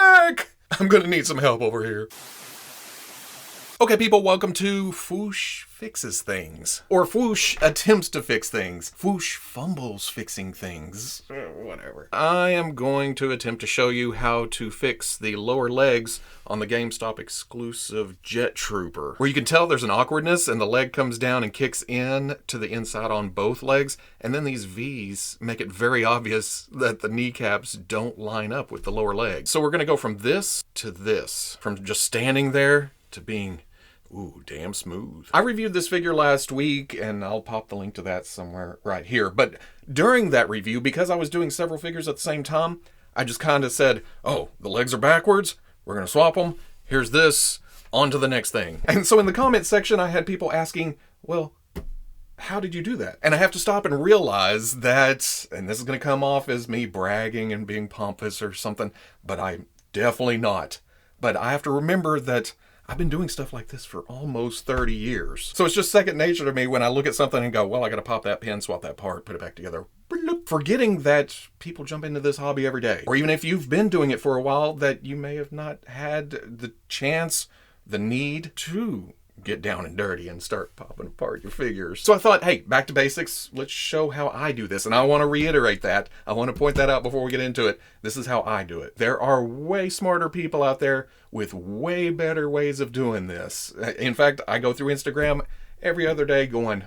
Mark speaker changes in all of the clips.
Speaker 1: back! I'm gonna need some help over here. Okay, people, welcome to Fwoosh Fixes Things. Or Fwoosh Attempts to Fix Things. Fwoosh Fumbles Fixing Things. Whatever. I am going to attempt to show you how to fix the lower legs on the GameStop exclusive Jet Trooper, where you can tell there's an awkwardness and the leg comes down and kicks in to the inside on both legs, and then these V's make it very obvious that the kneecaps don't line up with the lower leg. So we're going to go from this to this, from just standing there to being, ooh, damn smooth. I reviewed this figure last week, and I'll pop the link to that somewhere right here. But during that review, because I was doing several figures at the same time, I just kind of said, oh, the legs are backwards, we're going to swap them, here's this, on to the next thing. And so in the comment section, I had people asking, well, how did you do that? And I have to stop and realize that, and this is going to come off as me bragging and being pompous or something, but I'm definitely not. But I have to remember that I've been doing stuff like this for almost 30 years. So it's just second nature to me when I look at something and go, well, I got to pop that pin, swap that part, put it back together. Forgetting that people jump into this hobby every day. Or even if you've been doing it for a while, that you may have not had the chance, the need to get down and dirty and start popping apart your figures. So I thought, hey, back to basics. Let's show how I do this. And I want to reiterate that. I want to point that out before we get into it. This is how I do it. There are way smarter people out there with way better ways of doing this. In fact, I go through Instagram every other day going,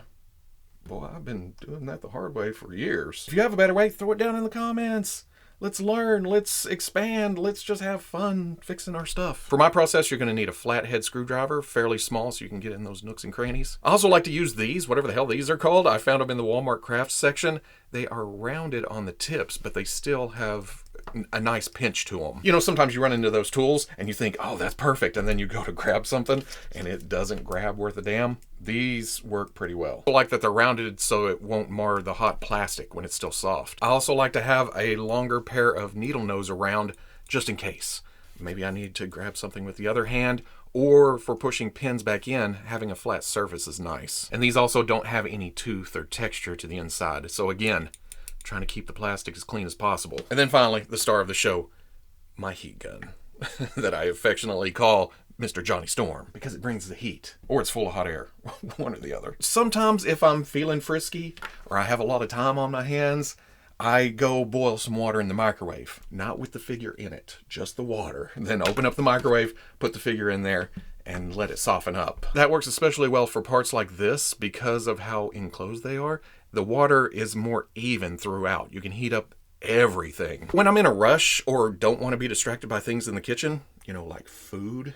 Speaker 1: boy, I've been doing that the hard way for years. If you have a better way, throw it down in the comments. Let's learn, let's expand, let's just have fun fixing our stuff. For my process, you're going to need a flathead screwdriver, fairly small so you can get in those nooks and crannies. I also like to use these, whatever the hell these are called. I found them in the Walmart crafts section. They are rounded on the tips, but they still have a nice pinch to them. You know, sometimes you run into those tools and you think, oh, that's perfect. And then you go to grab something and it doesn't grab worth a damn. These work pretty well. I like that they're rounded so it won't mar the hot plastic when it's still soft. I also like to have a longer pair of needle nose around just in case. Maybe I need to grab something with the other hand, or for pushing pins back in, having a flat surface is nice. And these also don't have any tooth or texture to the inside. So again, trying to keep the plastic as clean as possible. And then finally, the star of the show, my heat gun that I affectionately call Mr. Johnny Storm, because it brings the heat, or it's full of hot air, one or the other. Sometimes if I'm feeling frisky or I have a lot of time on my hands, I go boil some water in the microwave, not with the figure in it, just the water. And then open up the microwave, put the figure in there, and let it soften up. That works especially well for parts like this because of how enclosed they are. The water is more even throughout. You can heat up everything. When I'm in a rush or don't want to be distracted by things in the kitchen, you know, like food,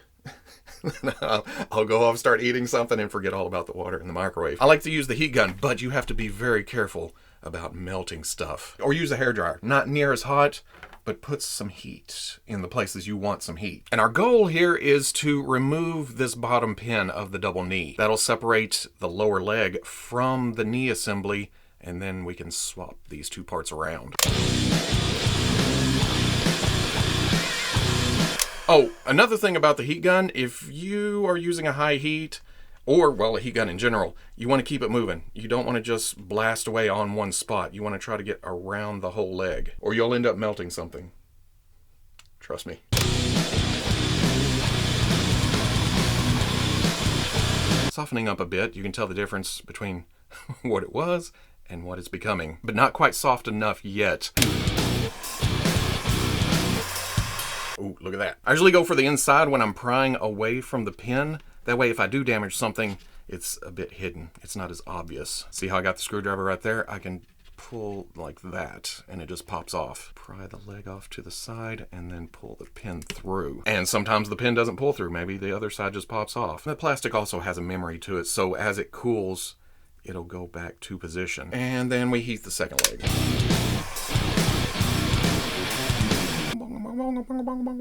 Speaker 1: I'll go off, start eating something, and forget all about the water in the microwave. I like to use the heat gun, but you have to be very careful about melting stuff. Or use a hairdryer. Not near as hot, but put some heat in the places you want some heat. And our goal here is to remove this bottom pin of the double knee. That'll separate the lower leg from the knee assembly, and then we can swap these two parts around. Oh, another thing about the heat gun, if you are using a high heat, or, well, a heat gun in general, you want to keep it moving. You don't want to just blast away on one spot. You want to try to get around the whole leg, or you'll end up melting something. Trust me. Softening up a bit, you can tell the difference between what it was and what it's becoming, but not quite soft enough yet. Ooh, look at that. I usually go for the inside when I'm prying away from the pin. That way, if I do damage something, it's a bit hidden. It's not as obvious. See how I got the screwdriver right there? I can pull like that, and it just pops off. Pry the leg off to the side, and then pull the pin through. And sometimes the pin doesn't pull through. Maybe the other side just pops off. The plastic also has a memory to it, so as it cools, it'll go back to position. And then we heat the second leg.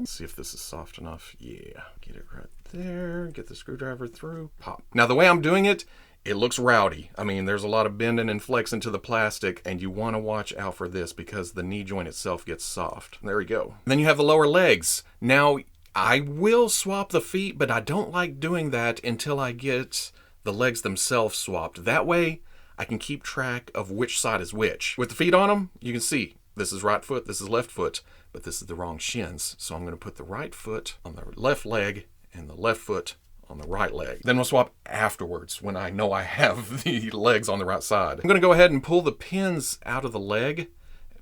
Speaker 1: See if this is soft enough. Yeah, get it right there. Get the screwdriver through. Pop. Now the way I'm doing it, it looks rowdy. I mean, there's a lot of bending and flexing to the plastic, and you want to watch out for this because the knee joint itself gets soft. There we go. And then you have the lower legs. Now, I will swap the feet, but I don't like doing that until I get the legs themselves swapped. That way, I can keep track of which side is which. With the feet on them, you can see this is right foot, this is left foot, but this is the wrong shins. So I'm going to put the right foot on the left leg and the left foot on the right leg. Then we'll swap afterwards when I know I have the legs on the right side. I'm going to go ahead and pull the pins out of the leg,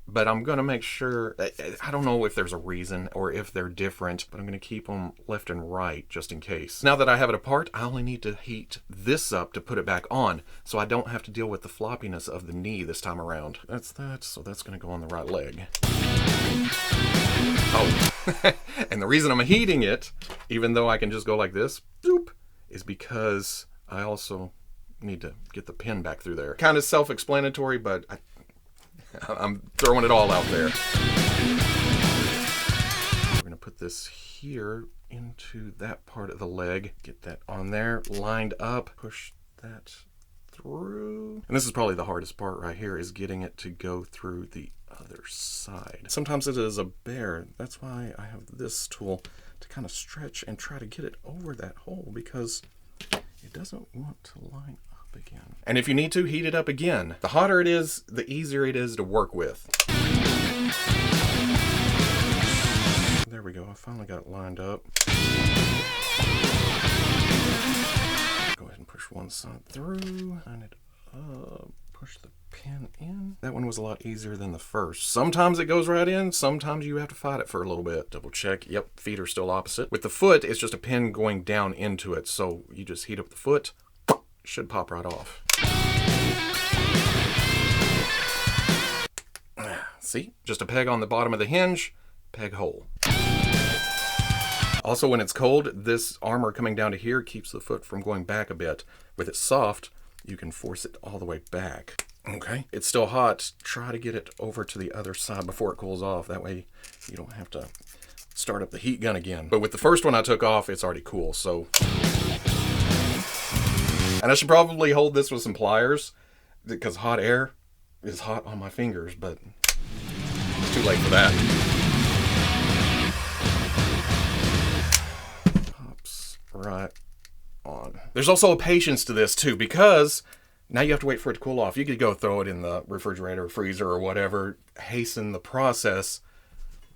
Speaker 1: but I'm going to make sure, I don't know if there's a reason or if they're different, but I'm going to keep them left and right just in case. Now that I have it apart, I only need to heat this up to put it back on, so I don't have to deal with the floppiness of the knee this time around. That's that, so that's going to go on the right leg. Oh, and the reason I'm heating it, even though I can just go like this, boop, is because I also need to get the pin back through there. Kind of self-explanatory, but I'm throwing it all out there. We're going to put this here into that part of the leg. Get that on there, lined up, push that through. And this is probably the hardest part right here, is getting it to go through the other side. Sometimes it is a bear. That's why I have this tool to kind of stretch and try to get it over that hole, because it doesn't want to line up again. And if you need to, heat it up again. The hotter it is, the easier it is to work with. There we go. I finally got it lined up. Go ahead and push one side through, line it up, push the pin in. That one was a lot easier than the first. Sometimes it goes right in, sometimes you have to fight it for a little bit. Double check, yep, feet are still opposite. With the foot, it's just a pin going down into it, so you just heat up the foot, should pop right off. See? Just a peg on the bottom of the hinge, peg hole. Also, when it's cold, this armor coming down to here keeps the foot from going back a bit. With it soft, you can force it all the way back. Okay, it's still hot. Try to get it over to the other side before it cools off. That way you don't have to start up the heat gun again. But with the first one I took off, it's already cool, so. And I should probably hold this with some pliers, because hot air is hot on my fingers, but it's too late for that. Pops right on. There's also a patience to this too, because now you have to wait for it to cool off. You could go throw it in the refrigerator, freezer, or whatever, hasten the process.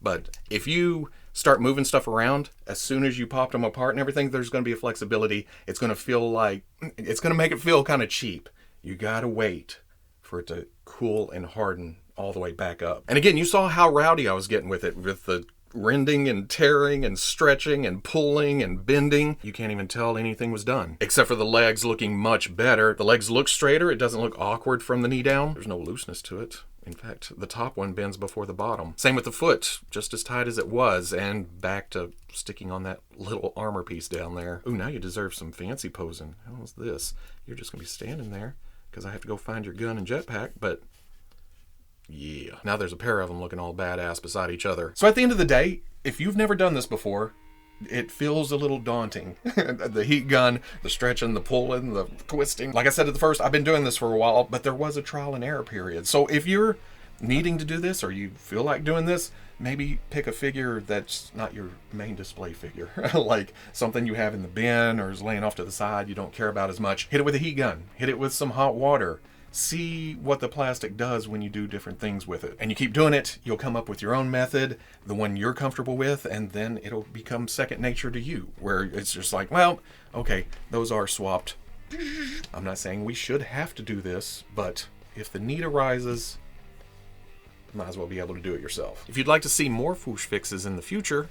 Speaker 1: But if you start moving stuff around, as soon as you popped them apart and everything, there's going to be a flexibility. It's going to feel like, it's going to make it feel kind of cheap. You got to wait for it to cool and harden all the way back up. And again, you saw how rowdy I was getting with it, with the rending and tearing and stretching and pulling and bending. You can't even tell anything was done, except for the legs looking much better. The legs look straighter. It doesn't look awkward from the knee down. There's no looseness to it. In fact, the top one bends before the bottom. Same with the foot, just as tight as it was, and back to sticking on that little armor piece down there. Ooh, now you deserve some fancy posing. How's this? You're just gonna be standing there because I have to go find your gun and jetpack, but yeah. Now there's a pair of them looking all badass beside each other. So at the end of the day, if you've never done this before, it feels a little daunting. The heat gun, the stretching, the pulling, the twisting. Like I said at the first, I've been doing this for a while, but there was a trial and error period. So if you're needing to do this, or you feel like doing this, maybe pick a figure that's not your main display figure. Like something you have in the bin or is laying off to the side you don't care about as much. Hit it with a heat gun. Hit it with some hot water. See what the plastic does when you do different things with it. And you keep doing it, you'll come up with your own method, the one you're comfortable with, and then it'll become second nature to you, where it's just like, well, okay, those are swapped. I'm not saying we should have to do this, but if the need arises, might as well be able to do it yourself. If you'd like to see more Fwoosh fixes in the future,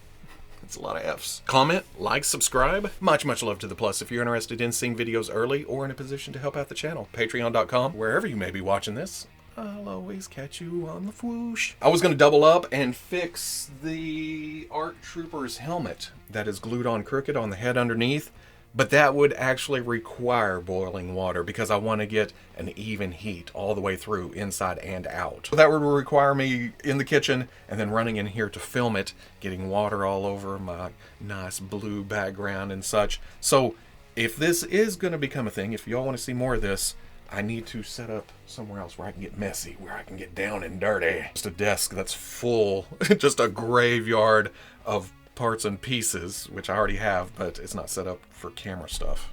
Speaker 1: it's a lot of F's. Comment, like, subscribe. Much love to the plus if you're interested in seeing videos early or in a position to help out the channel. Patreon.com. Wherever you may be watching this, I'll always catch you on the Fwoosh. I was going to double up and fix the ARC Trooper's helmet that is glued on crooked on the head underneath, but that would actually require boiling water because I want to get an even heat all the way through, inside and out. So that would require me in the kitchen and then running in here to film it, getting water all over my nice blue background and such. So if this is going to become a thing, if y'all want to see more of this, I need to set up somewhere else where I can get messy, where I can get down and dirty. Just a desk that's full, just a graveyard of parts and pieces, which I already have, but it's not set up for camera stuff.